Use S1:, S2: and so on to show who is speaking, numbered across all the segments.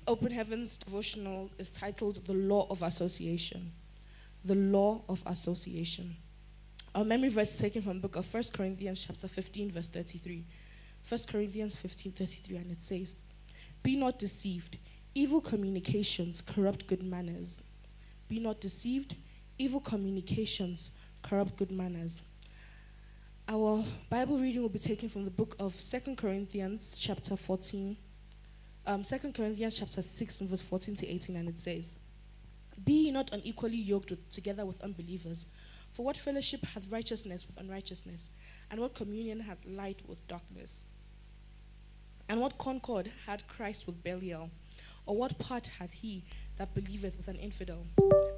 S1: Open Heavens devotional is titled The Law of Association. The Law of Association. Our memory verse is taken from the book of 1 Corinthians chapter 15, verse 33. 1 Corinthians 15:33, and it says, "Be not deceived, evil communications corrupt good manners." Be not deceived, evil communications corrupt good manners. Our Bible reading will be taken from the book of 2 Corinthians chapter 14, 2 Corinthians chapter 6, from verse 14 to 18, and it says, "Be ye not unequally yoked together with unbelievers. For what fellowship hath righteousness with unrighteousness? And what communion hath light with darkness? And what concord had Christ with Belial? Or what part hath he that believeth with an infidel?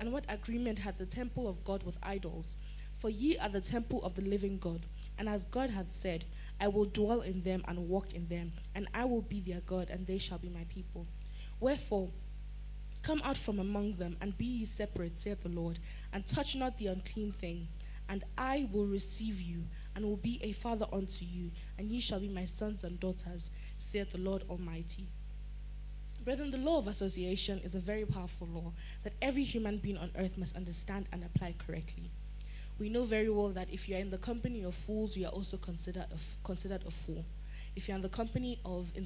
S1: And what agreement hath the temple of God with idols? For ye are the temple of the living God. And as God hath said, I will dwell in them and walk in them, and I will be their God, and they shall be my people. Wherefore, come out from among them, and be ye separate, saith the Lord, and touch not the unclean thing. And I will receive you, and will be a father unto you, and ye shall be my sons and daughters, saith the Lord Almighty." Brethren, the law of association is a very powerful law that every human being on earth must understand and apply correctly. We know very well that if you are in the company of fools, you are also considered a fool. If you're in the company of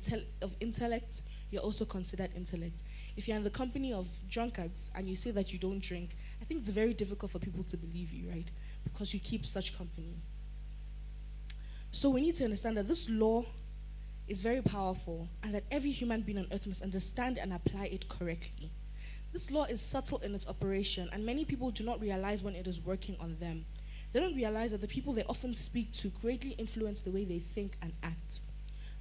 S1: intellect, you're also considered intellect. If you're in the company of drunkards and you say that you don't drink, I think it's very difficult for people to believe you, right? Because you keep such company. So we need to understand that this law is very powerful and that every human being on earth must understand and apply it correctly. This law is subtle in its operation, and many people do not realize when it is working on them. They don't realize that the people they often speak to greatly influence the way they think and act.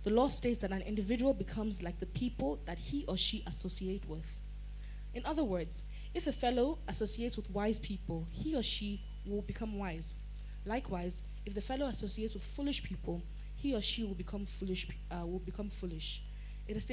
S1: The law states that an individual becomes like the people that he or she associate with. In other words, if a fellow associates with wise people, he or she will become wise. Likewise, if the fellow associates with foolish people, he or she will become foolish. It is